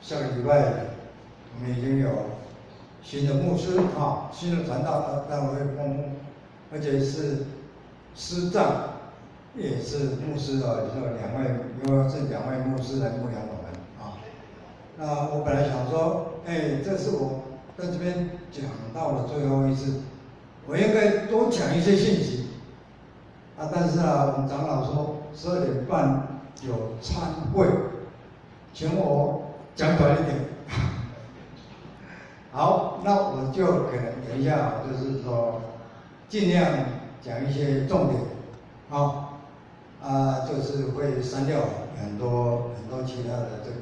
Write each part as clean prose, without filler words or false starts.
下个礼拜我们已经有新的牧师新的传道单位封牧，而且是师长，也是牧师有2位，因为是2位牧师来牧养我们那我本来想说，这是我在这边讲到的最后一次，我应该多讲一些信息但是我们长老说12点半有餐会，请我讲短一点。好，那我就可能等一下，就是说尽量讲一些重点，就是会删掉很多其他的这个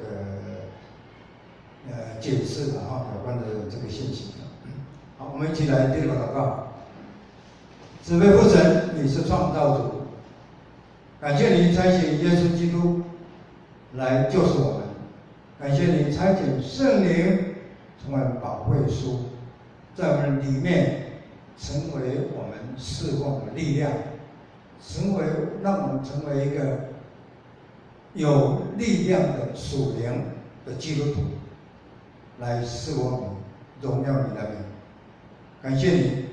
解释有关的这个信息。好，我们一起来第一个祷告。慈悲父神，你是创造主，感谢你差遣耶稣基督来救赎我们，感谢你差遣圣灵成为保惠师，在我们里面成为我们侍奉的力量，让我们成为一个有力量的属灵的基督徒，来侍奉你，荣耀你的名。感谢你，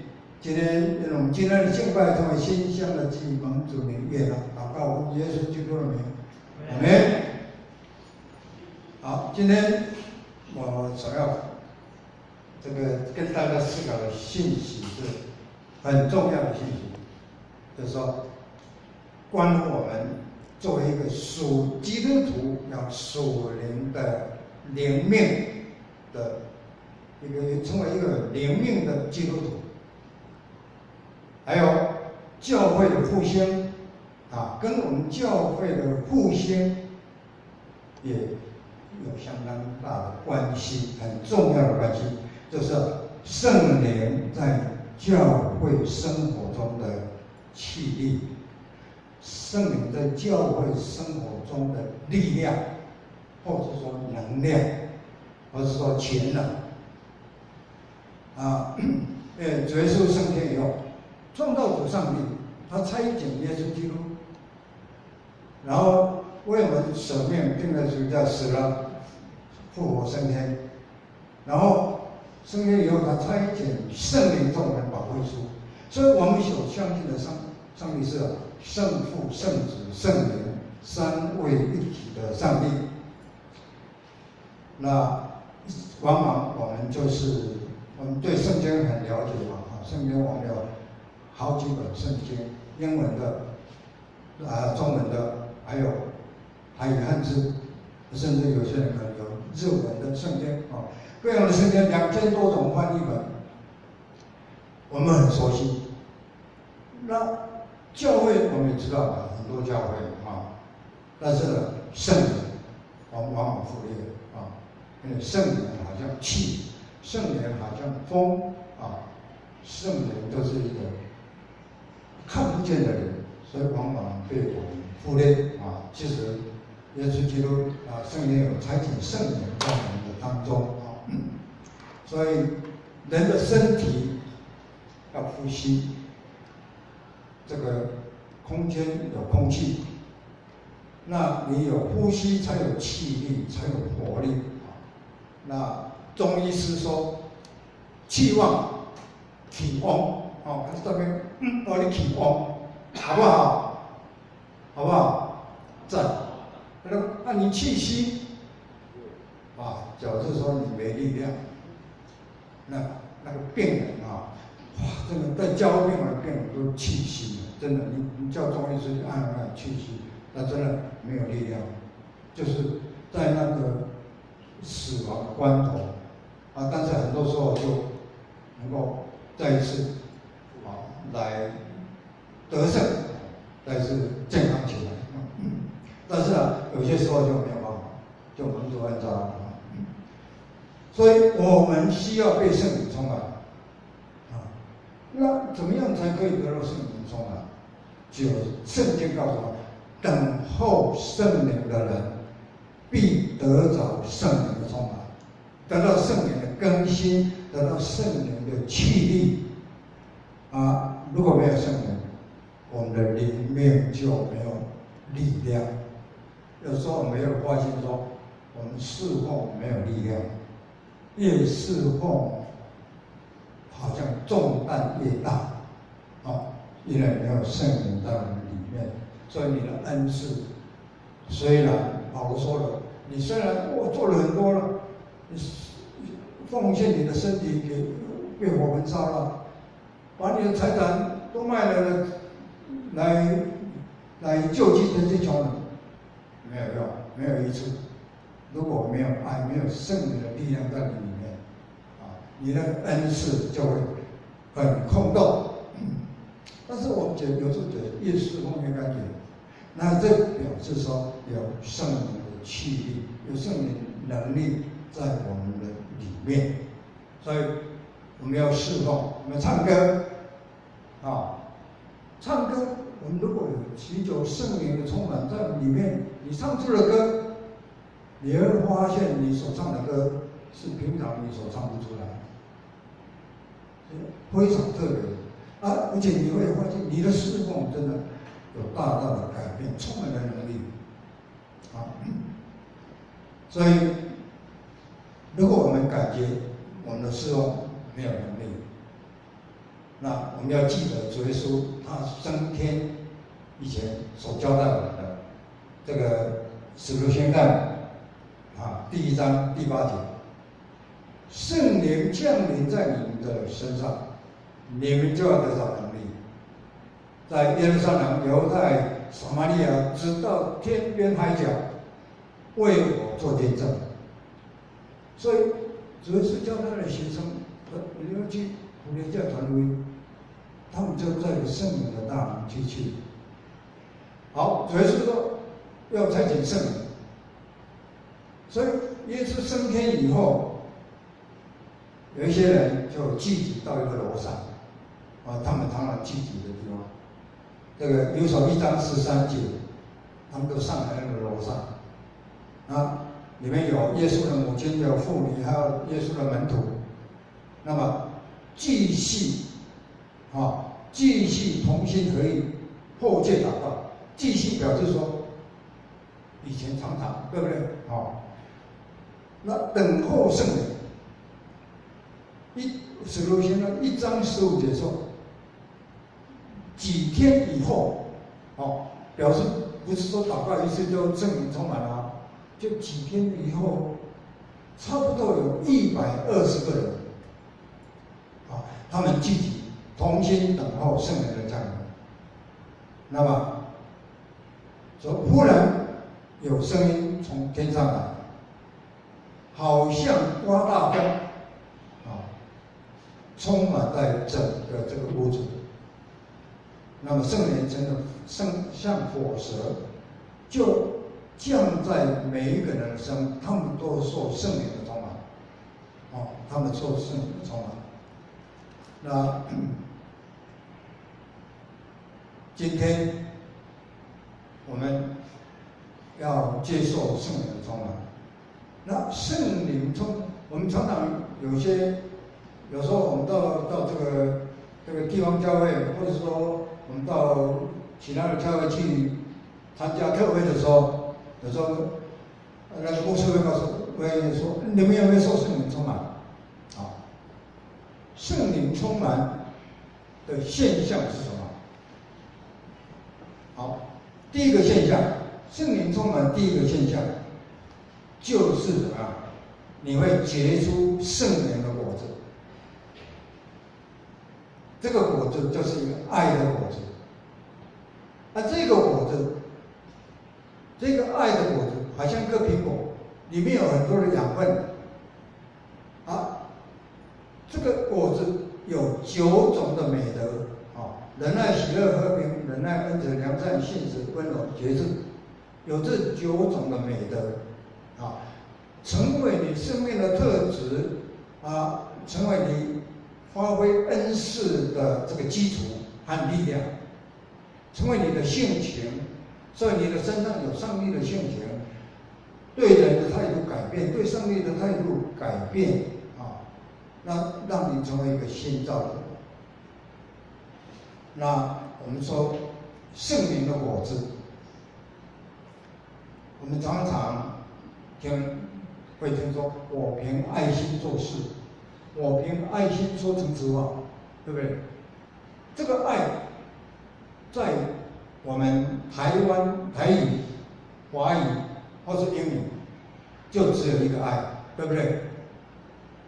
今天我们今天的敬拜成为馨香的祭，蒙主名悦纳，祷告奉耶稣基督的名，阿们。好，今天我所要这个跟大家思考的信息是很重要的信息，就是说关乎我们作为一个属基督徒要属灵的灵命的成为一个灵命的基督徒，还有教会的复兴跟我们教会的复兴也有相当大的关系，很重要的关系，就是圣灵在教会生活中的气力，圣灵在教会生活中的力量，或者说能量，或者说潜能主耶稣升天以后，创造主上帝他差遣耶稣基督，然后为我们舍命定了十字架，死了复活升天，然后升天以后他差遣圣灵做我们保惠师，所以我们所相信的上帝是圣父圣子圣灵3位一体的上帝。那往往我们对圣经很了解圣经我们有好几本圣经，英文的中文的，还有汉语汉字，甚至有些人可能有日文的圣经各样的圣经2000多种翻译本，我们很熟悉。那教会我们也知道很多教会但是呢，圣灵我们往往忽略因为圣灵好像气，圣灵好像风圣灵就是一个看不见的人，所以往往被我们忽略其实耶稣基督圣灵有差遣圣灵在我们的当中所以人的身体要呼吸，这个空间有空气，那你有呼吸才有气力，才有活力那中医师说气旺体旺这边帮你体旺好不好？好不好？赞。那你气息表示说你没力量，那个病人真的在教病人病人都气息，真的你叫中医师去按气息，他真的没有力量，就是在那个死亡的关头但是很多时候就能够再一次来得胜，再一次健康起来但是有些时候就没有办法，就蒙主恩召所以我们需要被圣灵充满那怎么样才可以得到圣灵充满？只有圣经告诉我们，等候圣灵的人必得着圣灵的充满，得到圣灵的更新，得到圣灵的气力如果没有圣灵，我们的灵命就没有力量。有时候我们有发现说，我们侍奉没有力量，越侍奉好像重担越大，因为没有圣灵在我们里面，所以你的恩赐虽然保罗说了，你虽然做了很多了，你奉献你的身体给火焚烧了，把你的财产都卖了来救济这些穷人，没有用，没有益处。如果没有爱，没有圣灵的力量在你里面，你的恩赐就会很空洞。但是我们有时候觉得越侍奉越感觉，那这表示说有圣灵的气力，有圣灵能力在我们的里面，所以我们要侍奉，我们唱歌，唱歌，我们如果有祈求圣灵的充满在里面，你唱出了歌，你会发现你所唱的歌是平常你所唱不出来的，非常特别。而且你会发现你的侍奉真的有大大的改变，充满了能力。所以如果我们感觉我们的侍奉没有能力，那我们要记得主耶稣他升天以前所交代我们的这个使徒行传第1章第8节，圣灵降临在你们的身上，你们就要得到能力，在耶路撒冷、犹太、撒玛利亚，直到天边海角，为我做见证。所以主耶稣叫他的学生，你要去普天下传福音，他们就在圣灵的大能去。好，主耶稣说要差遣圣灵，所以耶稣升天以后，有一些人就聚集到一个楼上，他们常常聚集的地方，这个有手1章13节，他们都上来那个楼上，里面有耶稣的母亲，有妇女，还有耶稣的门徒，那么继续同心合意，迫切祷告，继续表示说，以前常对不对？那等候圣灵。使徒行传1章15节说，几天以后，表示不是说祷告一次就圣灵充满了，就几天以后，差不多有120个人，他们聚集同心等候圣灵的降临。那么，忽然有声音从天上来，好像刮大风，充满在整个这个屋子。那么圣灵真的像火蛇，就降在每一个人的身，他们都受圣灵的充满，他们受圣灵的充满。那今天我们要接受圣灵的充满。那圣灵我们常常有时候我们到这个地方教会，或者说我们到其他的教会去参加特会的时候，有时候那个牧师会说，你们有没有受圣灵充满？圣灵充满的现象是什么？好，第一个现象，圣灵充满第一个现象就是什么？你会结出圣灵的果子。这个果子就是一个爱的果子。这个果子，这个爱的果子，好像一颗苹果，里面有很多的养分。这个果子有9种的美德，仁爱、喜乐、和平、忍耐、恩慈、良善、信实、温柔、节制，有这9种的美德，成为你生命的特质，成为你发挥恩赐的这个基础和力量，成为你的性情，所以你的身上有上帝的性情，对人的态度改变，对上帝的态度改变，让你成为一个新造的人。那我们说圣灵的果子，我们常常听会听说我凭爱心做事，我凭爱心说诚实话，对不对？这个爱，在我们台湾台语、华语或是英语，就只有一个爱，对不对？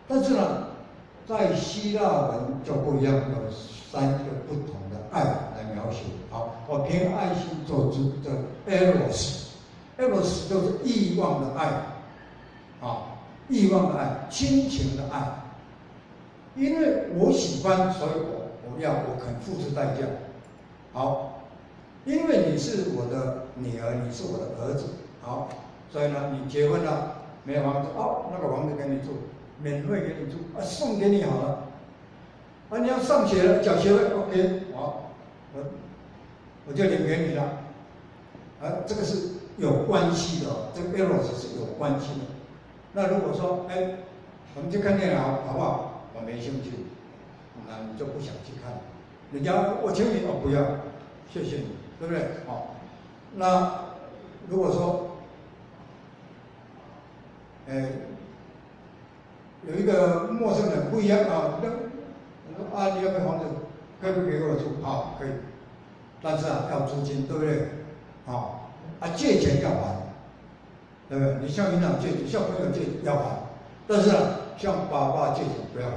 但是呢，在希腊文就不一样，有3个不同的爱来描写。好，我凭爱心做主，这 eros 就是欲望的爱，啊，欲望的爱，亲情的爱。因为我喜欢，所以我肯付出代价。好，因为你是我的女儿，你是我的儿子，好，所以呢，你结婚了，没有房子，哦，那个房子给你住，免费给你住，啊，送给你好了。啊，你要上学了，缴学费 ，OK， 好，我就领给你了。啊，这个是有关系的，这个 eros 是有关系的。那如果说，哎，我们去看电影好不好？我没兴趣，那你就不想去看。人家我请你，哦，不要，谢谢你，对不对？好，那如果说，有一个陌生人不一样啊，我说啊，你要个房子，可以不给我住？好，可以，但是啊，要租金，对不对？好，啊，借钱要还，对不对？你向银行借，向朋友借要还，但是啊，向爸爸借钱不要还，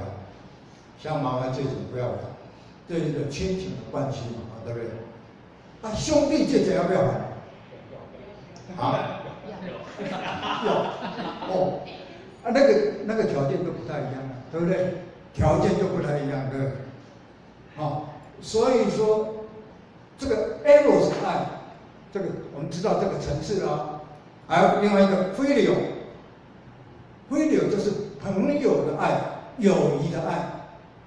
向妈妈借钱不要还，这是一个亲情的关系嘛，对不对？啊，兄弟借钱要不要还？啊，要，哦，啊，那个条件都不太一样了，对不对？条件就不太一样，对不对？好，所以说这个 eros 爱，这个我们知道这个层次啊，还有另外一个 phileo 就是朋友的爱，友谊的爱，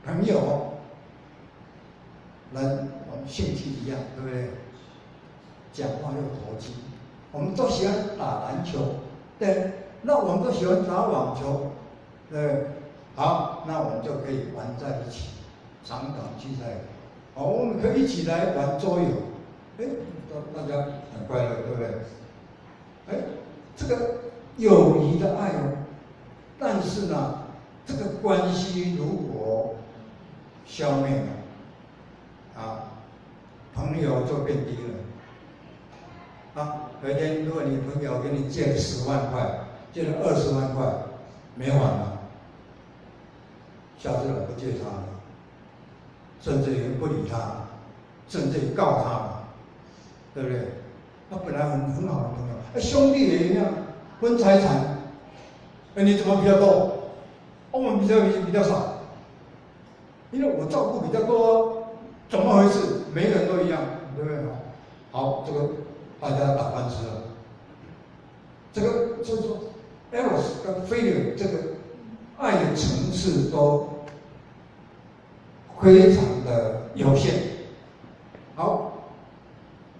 朋友，人我们兴趣一样，对不对？讲话又投机，我们都喜欢打篮球，对，那我们都喜欢打网球，对，好，那我们就可以玩在一起，常常聚在一起。好，我们可以一起来玩桌游，哎，大家很快乐，对不对？哎，这个友谊的爱哦，但是呢，这个关系如果消灭了，啊，朋友就变低了。啊，有一天如果你朋友给你借了10万块，借了20万块，没还了，下次了不借他了。甚至于不理他，甚至于告他嘛，对不对？他本来很好的朋友，兄弟也一样，分财产，你怎么比较多？我们比较少，因为我照顾比较多，怎么回事？每个人都一样，对不对？好，这个大家打官司了，这个就是说 ，eros 跟 phileo 这个爱的层次都非常的有限。好，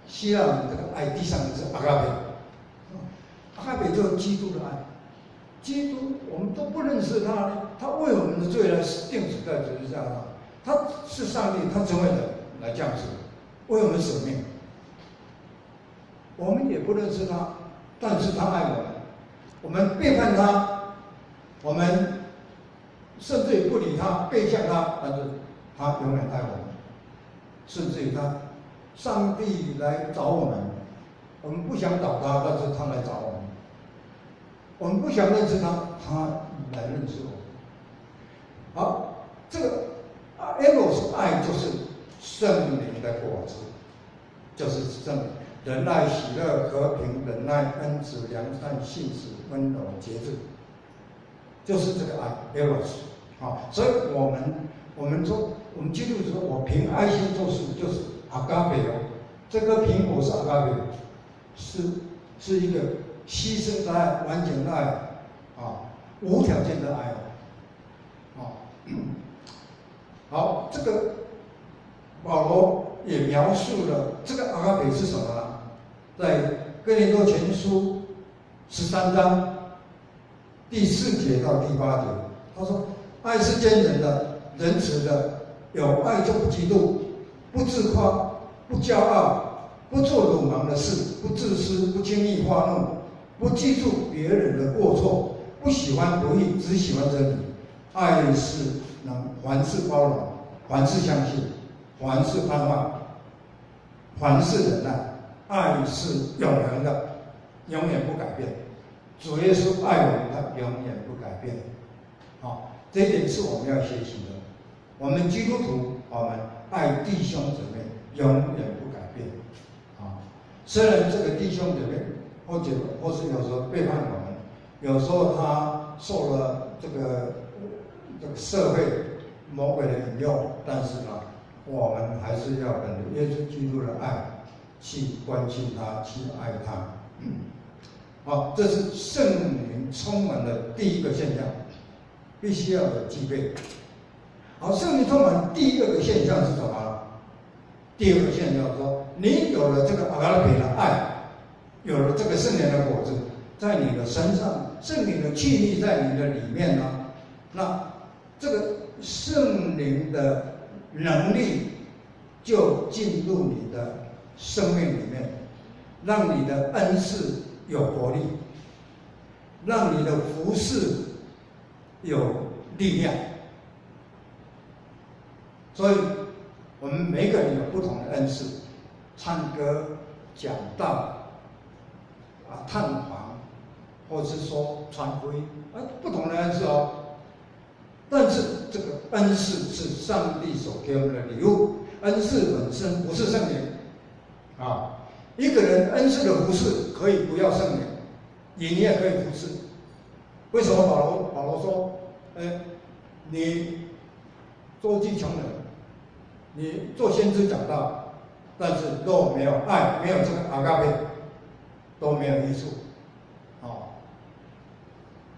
希腊人这个爱第三个是阿嘎贝，阿嘎贝就是基督的爱。基督我们都不认识他，他为我们的罪来钉死在十字架上，他是上帝，他成为人来降世，为我们舍命。我们也不认识他，但是他爱我们。我们背叛他，我们甚至于不理他，背向他，但是他永远爱我们。甚至于上帝来找我们，我们不想找他，但是他来找我们。我们不想认识他，他来认识我们。好，这个eros 爱就是圣灵的果子，就是仁爱、喜乐、和平、忍耐、恩慈、良善、信实、温柔、节制，就是这个爱 eros。好，所以我们说，我们基督徒说，我凭爱心做事，就是阿嘎贝哦。这颗苹果是阿嘎贝，是一个牺牲的爱、完全的爱，啊，无条件的爱哦。好，这个保罗也描述了这个阿嘎贝是什么呢？在哥林多前书13章第4节到第8节，他说：“爱是坚忍的、仁慈的，有爱就不嫉妒，不自夸，不骄傲，不做鲁莽的事，不自私，不轻易发怒，不记住别人的过错，不喜欢不义，只喜欢真理。爱是能凡事包容，凡事相信，凡事盼望，凡事忍耐。爱是永恒的，永远不改变。主耶稣爱我们，他永远不改变。这一点是我们要学习的。我们基督徒，我们爱弟兄姊妹，永远不改变。虽然这个弟兄姊妹或是有时候背叛我们，有时候他受了这个社会魔鬼的引诱，但是呢，我们还是要本着耶稣基督的爱去关心他，去爱他。这是圣灵充满的第一个现象，必须要有具备。圣灵充满第二个现象是什么？第二个现象说，你有了这个阿拉比的爱，有了这个圣灵的果子在你的身上，圣灵的气力在你的里面呢，那这个圣灵的能力就进入你的生命里面，让你的恩赐有活力，让你的服事有力量。所以我们每个人有不同的恩赐，唱歌、讲道、探访，或是说传福音，不同的恩赐哦。但是这个恩赐是上帝所给我们的礼物，恩赐本身不是圣灵一个人恩赐的服事可以不要圣灵，你也可以服事。为什么保罗说，你周济穷人，你做先知讲道，但是若没有爱，没有这个阿嘎贝，都没有益处，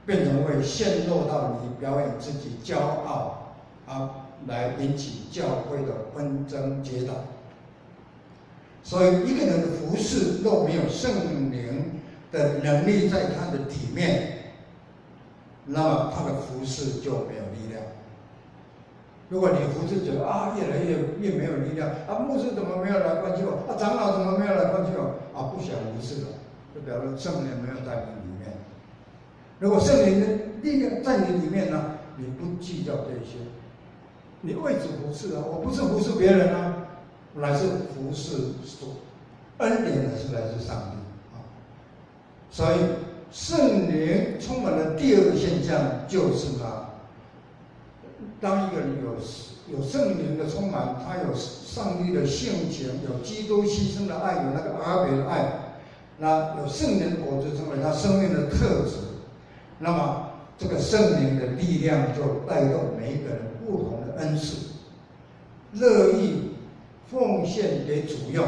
变成会陷入到你表演自己骄傲来引起教会的纷争结党。所以一个人的服事若没有圣灵的能力在他的里面，那么他的服事就没有力量。如果你服事觉得越来越没有力量牧师怎么没有来关心我长老怎么没有来关心我不想服事了，就表示圣灵没有在你里面。如果圣灵的力量在你里面呢，你不计较这些，你为主服事我不是服事别人来自服事主，恩典呢是来自上帝所以圣灵充满了第二个现象，就是当一个人有圣灵的充满，他有上帝的性情，有基督牺牲的爱，有那个阿爸的爱，那有圣灵的果子成为他生命的特质，那么这个圣灵的力量就带动每一个人不同的恩赐，乐意奉献给主用，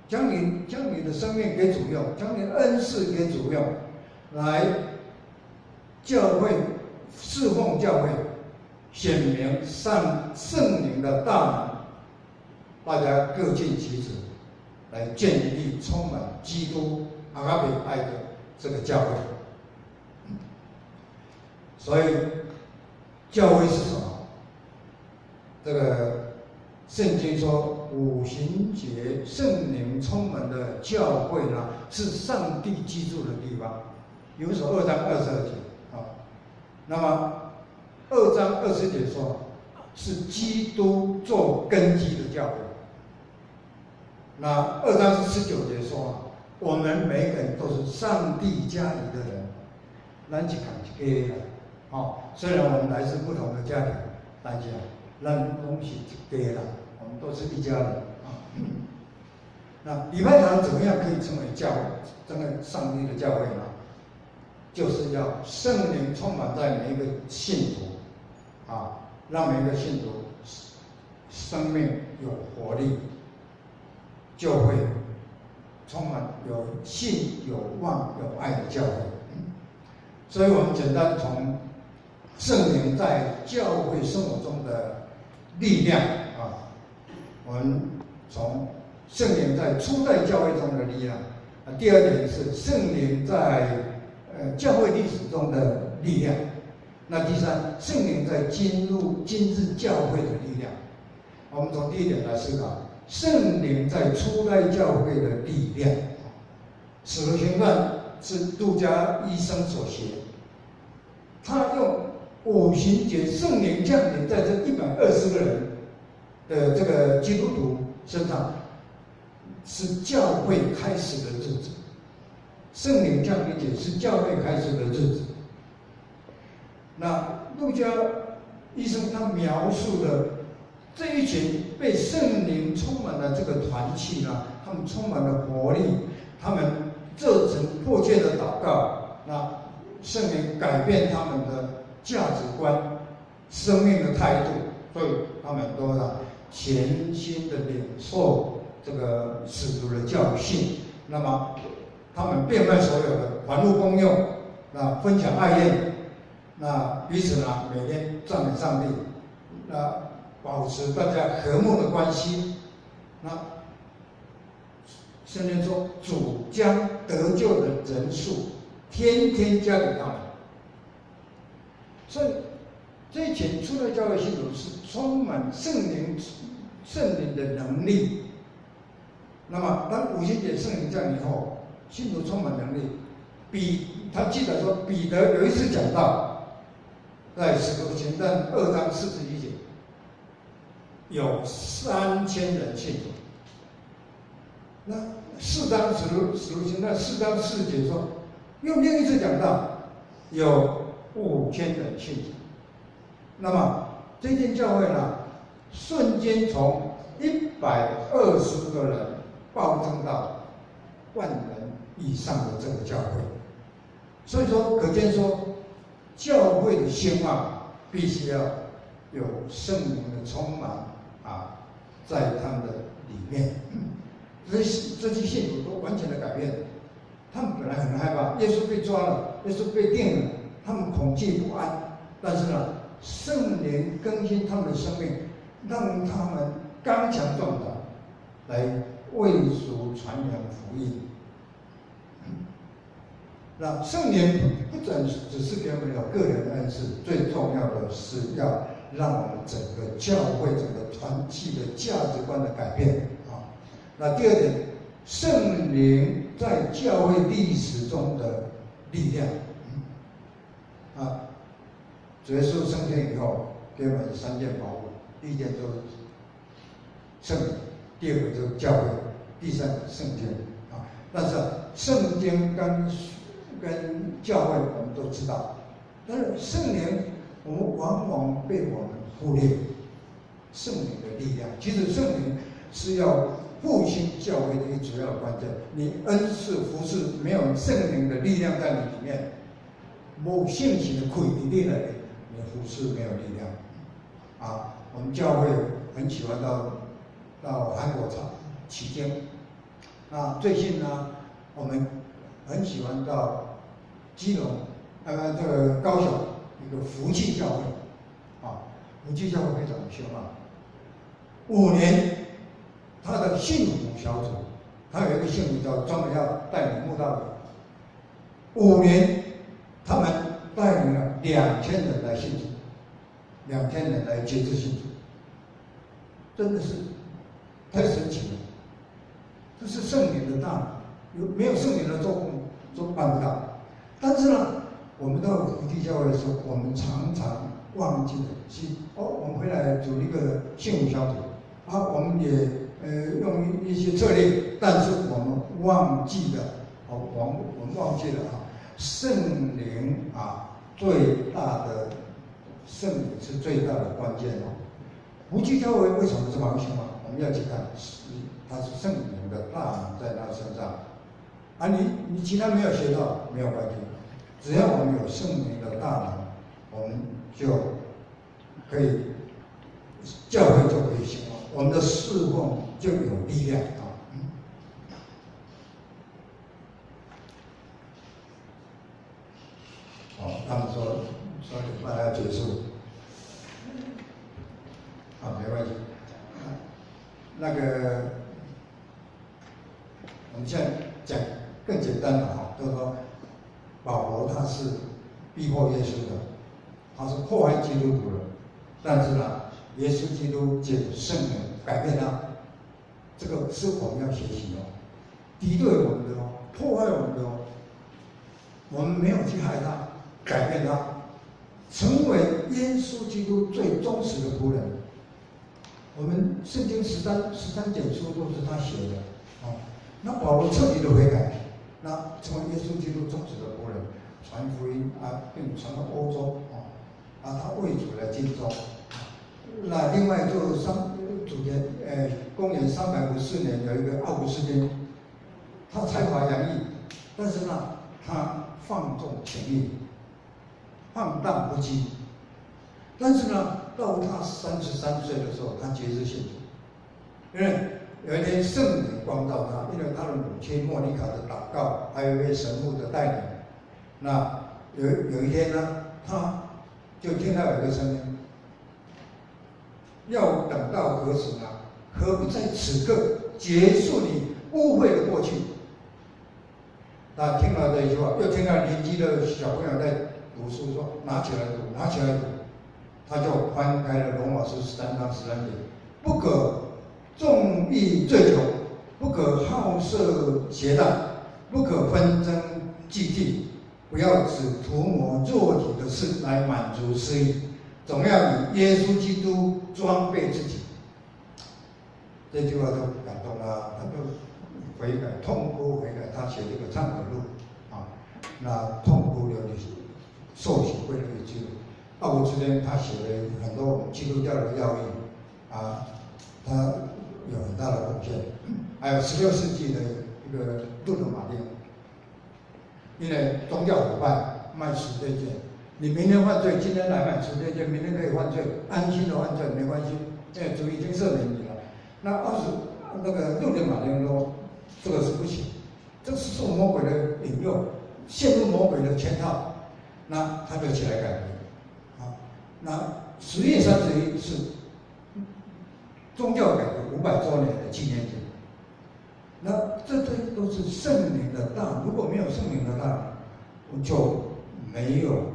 将你的生命给主用，将你的恩赐给主用，来教会侍奉教会，显明圣灵的大能，大家各尽其职，来建立充满基督阿嘎贝爱的这个教会。所以教会是什么？这个圣经说五旬节圣灵充满的教会呢，是上帝居住的地方。比如说2章22节那么2章20节说是基督做根基的教会。那2章19节说我们每个人都是上帝家里的人，咱是同一家的虽然我们来自不同的家庭，但是咱都是一家的，我们都是一家人那礼拜堂怎么样可以成为教会，成为上帝的教会呢？就是要圣灵充满在每一个信徒让每一个信徒生命有活力，就会充满有信、有望、有爱的教会。所以我们简单从圣灵在教会生活中的力量我们从圣灵在初代教会中的力量第二点是圣灵在教会历史中的力量。那第三，圣灵在今日教会的力量。我们从第一点来思考，圣灵在初代教会的力量。使徒行传是路加医生所写，他用五旬节圣灵降临在这120个人的这个基督徒身上，是教会开始的日子。圣灵降临节是教会开始的日子。那路加医生他描述了这一群被圣灵充满了这个团契呢，他们充满了活力，他们热忱迫切的祷告，那圣灵改变他们的价值观、生命的态度，所以他们都全心的领受这个使徒的教训。那么他们变卖所有的，还入公用，那分享爱宴，那彼此每天赞美上帝，那保持大家和睦的关系。那圣经说，主将得救的人数天天加给他们。所以这一群初代教会信徒是充满圣灵的能力。那么当五旬节圣灵降临后，信徒充满能力。他记得说，彼得有一次讲道，在使徒行传2章41节，有3000人信主。那4章使徒行传4章4节说，又另一次讲道，有5000人信主。那么这间教会呢，瞬间从120个人暴增到10000人以上的这个教会。所以说，可见说，教会的兴旺必须要有圣灵的充满在他们的里面。这些信徒都完全的改变。他们本来很害怕，耶稣被抓了，耶稣被定了，他们恐惧不安。但是呢，圣灵更新他们的生命，让他们刚强壮胆，来为主传扬福音。那圣灵不只是给我们有个人恩赐，最重要的是要让我们整个教会、整个团契的价值观的改变那第二点，圣灵在教会历史中的力量主耶稣升天以后，给我们3件宝物，第一件就是圣灵，第二个就是教会，第三个圣经但是圣经跟教会我们都知道，但是圣灵我们往往被我们忽略。圣灵的力量，其实圣灵是要复兴教会的一个主要关键。你恩赐服事没有圣灵的力量在你里面，没信心的亏你力了，你服事没有力量我们教会很喜欢到韩国取经。最近呢，我们很喜欢到基隆，这个高雄一个福气教会福气教会非常的凶5年，他的幸福小组，他有一个幸福小组专门要带领慕道的。5年，他们带领了2000人来信主，2000人来接受信主，真的是太神奇了。这是圣灵的大能，没有圣灵的做工都办不到。但是呢，我们到福气教会的时候，我们常常忘记了我们回来组一个幸福小组我们也用一些策略，但是我们忘记了我们忘记了圣灵最大的圣灵是最大的关键福气教会为什么这么凶我们要去看，它是圣灵的大能在他身上你其他没有学到没有关系，只要我们有圣灵的大能，我们就可以教会就可以兴旺，我们的侍奉就有力量他们说礼拜要结束没关系那个我们现在讲更简单的就是说保罗他是逼迫耶稣的，他是迫害基督徒的，但是呢，耶稣基督借圣灵改变他，这个是我们要学习敌对我们的迫害我们的我们没有去害他，改变他，成为耶稣基督最忠实的仆人。我们圣经13卷书都是他写的啊。那保罗彻底的悔改，那成为耶稣基督忠实的仆人，传福音啊，并传到欧洲啊，他为主来尽忠。那另外就公元354年有一个奥古斯丁，他才华洋溢，但是呢，他放纵情欲，放荡不羁。但是呢，到他33岁的时候，他决志信主，因为有一天圣灵光照他，因为他的母亲莫妮卡的祷告，还有一位神父的带领。那有一天呢，他就听到有一个声音，要等到何时呢？何不在此刻结束你污秽的过去？他听了这一句话，又听到邻居的小朋友在读书，说拿起来读，拿起来读。他就翻开了罗马书13章13节，不可纵欲醉酒，不可好色邪荡，不可纷争忌忌，不要只图谋肉体的事来满足私欲，总要以耶稣基督装备自己。这句话就感动了，他就悔改，痛哭悔改。他写这个忏悔录啊，那痛哭流涕，受洗归了基督。奥古斯丁他写了很多我们基督教的要义啊，他有很大的贡献。还有16世纪的一个路德马丁，因为宗教腐败卖赎罪券，你明天犯罪，今天来买赎罪券，明天可以犯罪，安心的犯罪没关系，因为主已经赦免你了。那路德马丁说这个是不行，这是受魔鬼的引诱，陷入魔鬼的圈套，那他就起来改革。那10月31日是宗教改革500周年的纪念日。那这都是圣灵的大，如果没有圣灵的大，就没有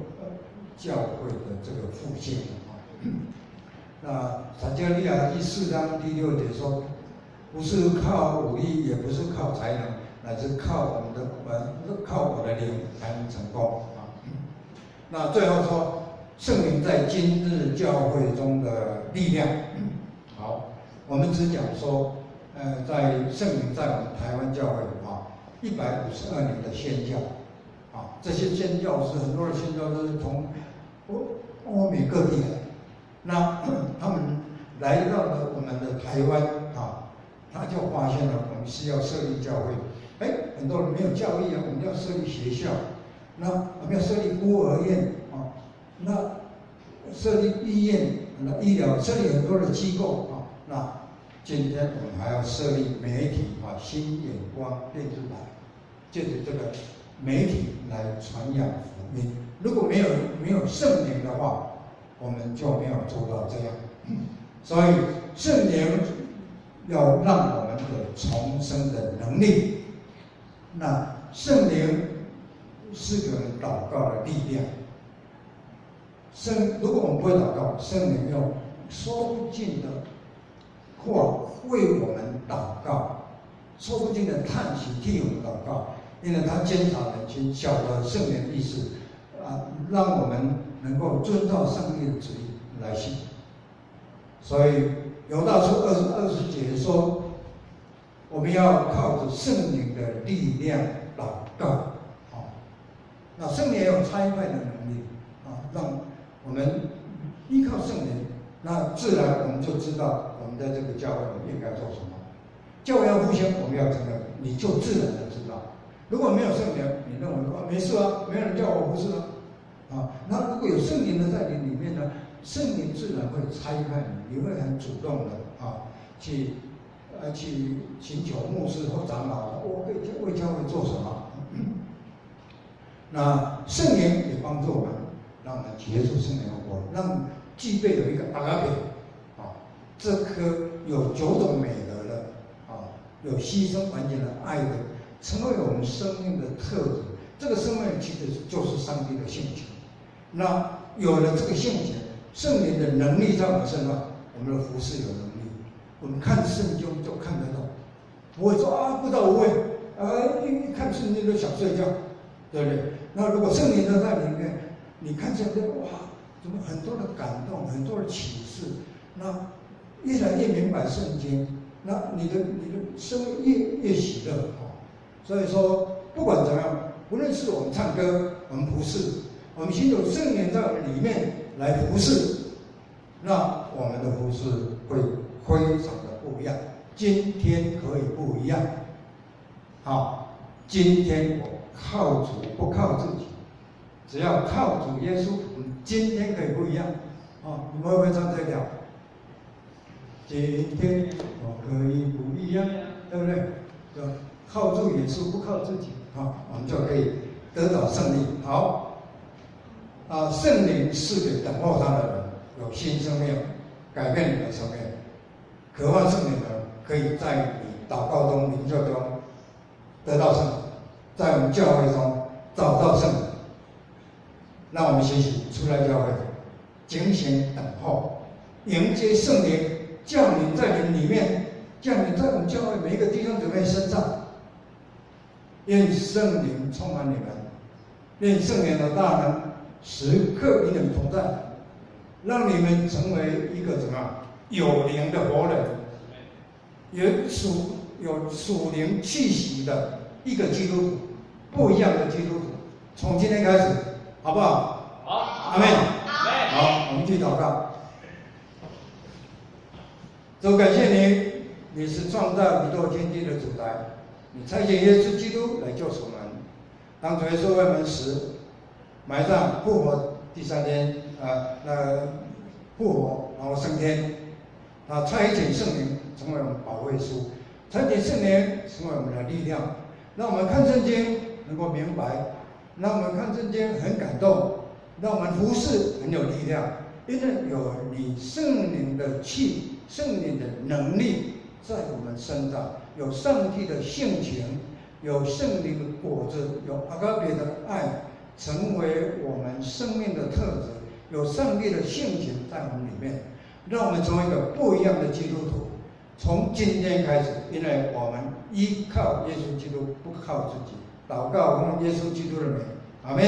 教会的这个复兴那撒迦利亚第4章第6节说，不是靠武力，也不是靠才能，乃是靠我的灵才能成功啊。那最后说，圣灵在今日教会中的力量。好，我们只讲说，在圣灵在我们台湾教会152年的宣教，这些宣教是很多的宣教都是从欧美各地来，那他们来到了我们的台湾他就发现了我们是要设立教会，很多人没有教育我们要设立学校，那我们要设立孤儿院那设立医院、医疗，设立很多的机构那今天我们还要设立媒体新眼光电视台，借着这个媒体来传扬福音。如果没有圣灵的话，我们就没有做到这样。所以圣灵要让我们有重生的能力。那圣灵是个祷告的力量。如果我们不会祷告，圣灵用说不尽的话为我们祷告，说不尽的叹息替我们祷告，因为他监察人心，晓得圣灵的意思让我们能够遵照上帝的旨意来行。所以犹大书20节说，我们要靠着圣灵的力量祷告那圣灵也有差派的能力让我们依靠圣灵，那自然我们就知道我们在这个教会我们应该做什么。教会要复兴，我们要怎么样，你就自然的知道。如果没有圣灵，你认为没事没有人叫我不是那如果有圣灵的在你里面呢，圣灵自然会差派你，你会很主动的去请求牧师或长老，我可以为教会做什么？那圣灵也帮助我们，让我们结出圣灵的果，让具备有一个阿拉比这颗有9种美德的有牺牲完全的爱的，成为我们生命的特质。这个生命其实就是上帝的性情。那有了这个性情，圣灵的能力在我们身上，我们的服事有能力。我们看圣经就看得到，不会说不知道无谓一看圣经就想睡觉，对不对？那如果圣灵都在里面，你看圣经怎么很多的感动，很多的启示，那越来越明白圣经，那你的生命越喜乐哦。所以说，不管怎么样，无论是我们唱歌，我们服侍，我们寻求圣灵在我们里面来服侍，那我们的服侍会非常的不一样。今天可以不一样，好，今天我靠主不靠自己，只要靠主耶稣，今天可以不一样。哦，你们会不会唱这条？今天我可以不一样，对不对？就靠主耶稣，不靠自己，好，我们就可以得到胜利。好，圣灵赐给等候他的人有新生命，改变你的生命。渴望圣灵的人，可以在你祷告中、灵修中得到圣灵，在我们教会中找到圣灵。让我们学习出来教会，警醒等候，迎接圣灵降临在你里面，降临在我们教会每一个弟兄姊妹身上。愿圣灵充满你们，愿圣灵的大能时刻与你们同在，让你们成为一个怎么样有灵的活人，有属灵气息的一个基督徒，不一样的基督徒。从今天开始，好不好？好，阿们。好，我们去祷告。主，感谢你，你是创造宇宙天地的主宰，你差遣耶稣基督来救赎我们。当主耶稣为我们死、埋葬、复活第3天，复活然后升天，差遣圣灵成为我们保惠师，差遣圣灵成为我们的力量，让我们看圣经能够明白，让我们看圣经很感动，让我们服侍很有力量，因为有你圣灵的气、圣灵的能力在我们身上，有上帝的性情，有圣灵的果子，有阿嘎别的爱，成为我们生命的特质，有上帝的性情在我们里面，让我们成为一个不一样的基督徒。从今天开始，因为我们依靠耶稣基督，不靠自己。祷告奉耶稣基督的名，阿们。